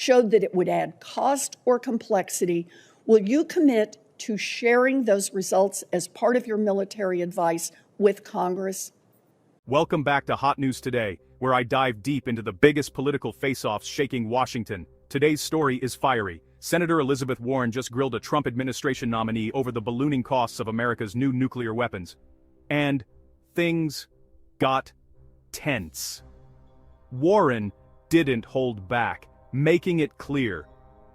showed that it would add cost or complexity. Will you commit to sharing those results as part of your military advice with Congress? Welcome back to Hot News Today, where I dive deep into the biggest political face-offs shaking Washington. Today's story is fiery. Senator Elizabeth Warren just grilled a Trump administration nominee over the ballooning costs of America's new nuclear weapons. And things got tense. Warren didn't hold back, making it clear.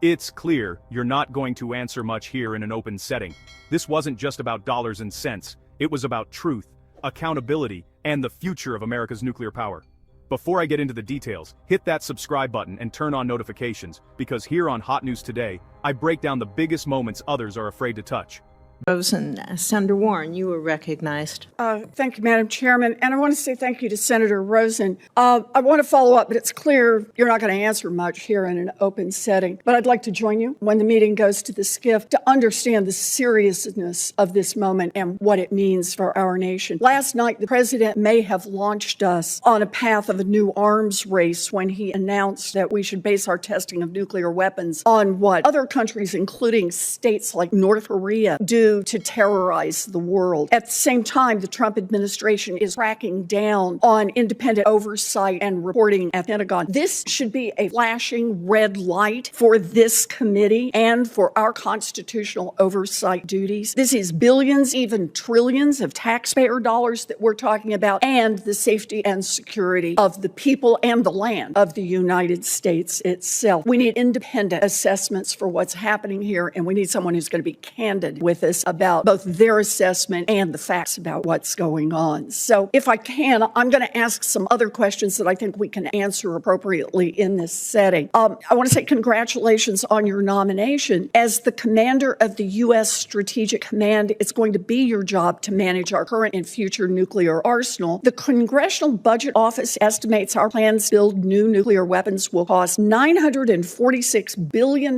It's clear you're not going to answer much here in an open setting. This wasn't just about dollars and cents. It was about truth, accountability, and the future of America's nuclear power. Before I get into the details, hit that subscribe button and turn on notifications, because here on Hot News Today, I break down the biggest moments others are afraid to touch. Rosen, Senator Warren, you were recognized. Thank you, Madam Chairman. And I want to say thank you to Senator Rosen. I want to follow up, but it's clear you're not going to answer much here in an open setting. But I'd like to join you when the meeting goes to the SCIF to understand the seriousness of this moment and what it means for our nation. Last night, the president may have launched us on a path of a new arms race when he announced that we should base our testing of nuclear weapons on what other countries, including states like North Korea, do to terrorize the world. At the same time, the Trump administration is cracking down on independent oversight and reporting at Pentagon. This should be a flashing red light for this committee and for our constitutional oversight duties. This is billions, even trillions of taxpayer dollars that we're talking about, and the safety and security of the people and the land of the United States itself. We need independent assessments for what's happening here, and we need someone who's going to be candid with us about both their assessment and the facts about what's going on. So if I can, I'm going to ask some other questions that I think we can answer appropriately in this setting. I want to say congratulations on your nomination. As the commander of the U.S. Strategic Command, it's going to be your job to manage our current and future nuclear arsenal. The Congressional Budget Office estimates our plans to build new nuclear weapons will cost $946 billion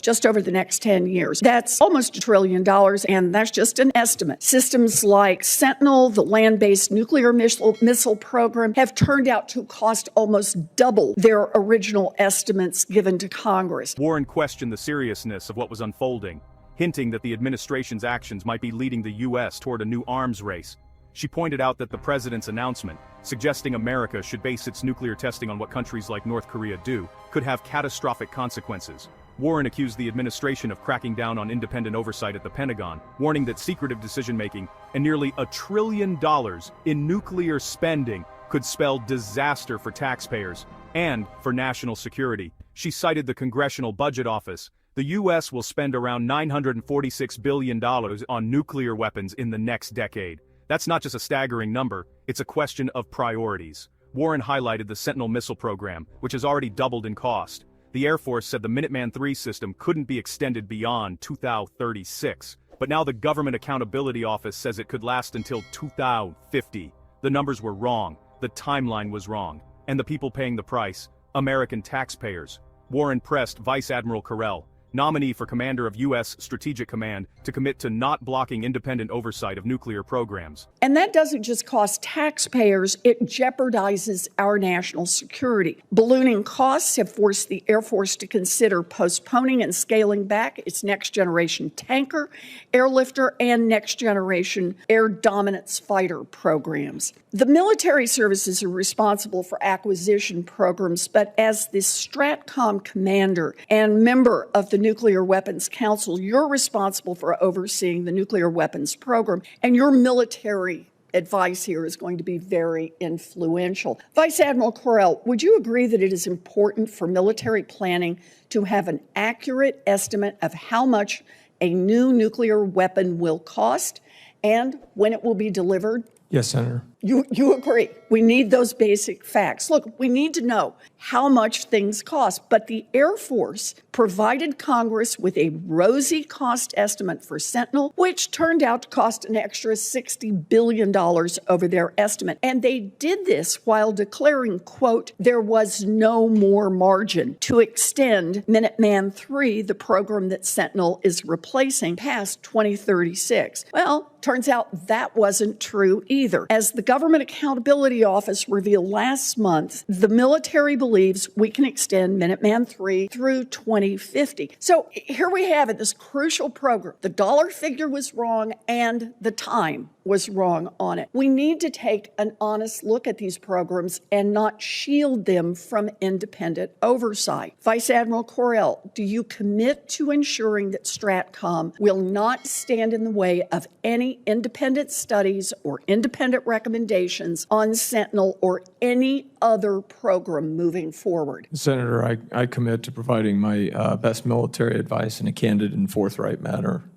just over the next 10 years. That's almost $1 trillion. And that's just an estimate. Systems like Sentinel, the land-based nuclear missile program, have turned out to cost almost double their original estimates given to Congress. Warren questioned the seriousness of what was unfolding, hinting that the administration's actions might be leading the U.S. toward a new arms race. She pointed out that the president's announcement, suggesting America should base its nuclear testing on what countries like North Korea do, could have catastrophic consequences. Warren accused the administration of cracking down on independent oversight at the Pentagon, warning that secretive decision-making and nearly $1 trillion in nuclear spending could spell disaster for taxpayers and for national security. She cited the Congressional Budget Office. The U.S. will spend around $946 billion on nuclear weapons in the next decade. That's not just a staggering number, it's a question of priorities. Warren highlighted the Sentinel missile program, which has already doubled in cost. The Air Force said the Minuteman III system couldn't be extended beyond 2036, but now the Government Accountability Office says it could last until 2050. The numbers were wrong, the timeline was wrong, and the people paying the price, American taxpayers. Warren pressed Vice Admiral Corell, nominee for commander of U.S. Strategic Command, to commit to not blocking independent oversight of nuclear programs. And that doesn't just cost taxpayers, it jeopardizes our national security. Ballooning costs have forced the Air Force to consider postponing and scaling back its next-generation tanker, airlifter, and next-generation air dominance fighter programs. The military services are responsible for acquisition programs, but as the STRATCOM commander and member of the Nuclear Weapons Council, you're responsible for overseeing the nuclear weapons program, and your military advice here is going to be very influential. Vice Admiral Corell, would you agree that it is important for military planning to have an accurate estimate of how much a new nuclear weapon will cost and when it will be delivered? Yes, Senator. You agree. We need those basic facts. Look, we need to know how much things cost, but the Air Force provided Congress with a rosy cost estimate for Sentinel, which turned out to cost an extra $60 billion over their estimate. And they did this while declaring, quote, there was no more margin to extend Minuteman III, the program that Sentinel is replacing, past 2036. Well, turns out that wasn't true either. As the Government Accountability Office revealed last month the military believes we can extend Minuteman III through 2050. So here we have it, this crucial program. The dollar figure was wrong and the time was wrong on it. We need to take an honest look at these programs and not shield them from independent oversight. Vice Admiral Corell, do you commit to ensuring that STRATCOM will not stand in the way of any independent studies or independent recommendations on Sentinel or any other program moving forward? Senator, I commit to providing my best military advice in a candid and forthright manner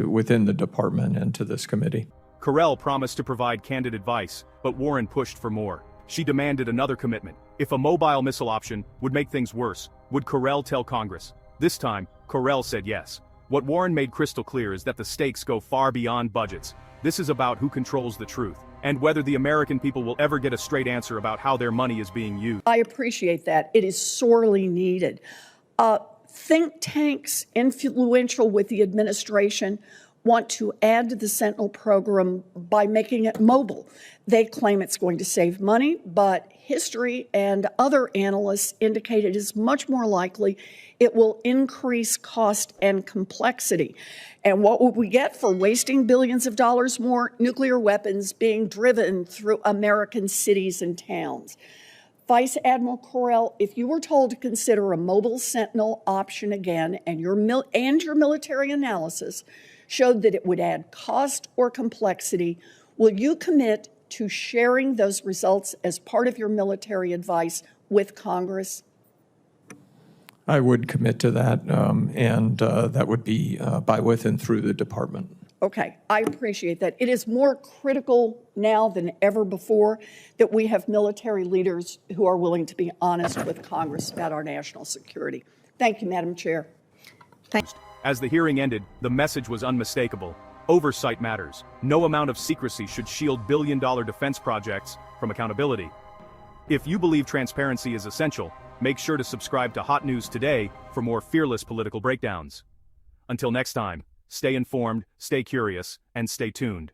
within the department and to this committee. Corell promised to provide candid advice, but Warren pushed for more. She demanded another commitment. If a mobile missile option would make things worse, would Corell tell Congress? This time, Corell said yes. What Warren made crystal clear is that the stakes go far beyond budgets. This is about who controls the truth, and whether the American people will ever get a straight answer about how their money is being used. I appreciate that. It is sorely needed. Think tanks influential with the administration want to add to the Sentinel program by making it mobile. They claim it's going to save money, but history and other analysts indicate it is much more likely it will increase cost and complexity. And what would we get for wasting billions of dollars more? Nuclear weapons being driven through American cities and towns. Vice Admiral Corell, if you were told to consider a mobile Sentinel option again and your military analysis showed that it would add cost or complexity, will you commit to sharing those results as part of your military advice with Congress? I would commit to that, and that would be by, with, and through the department. Okay, I appreciate that. It is more critical now than ever before that we have military leaders who are willing to be honest with Congress about our national security. Thank you, Madam Chair. As the hearing ended, the message was unmistakable. Oversight matters. No amount of secrecy should shield billion-dollar defense projects from accountability. If you believe transparency is essential, make sure to subscribe to Hot News Today for more fearless political breakdowns. Until next time, stay informed, stay curious, and stay tuned.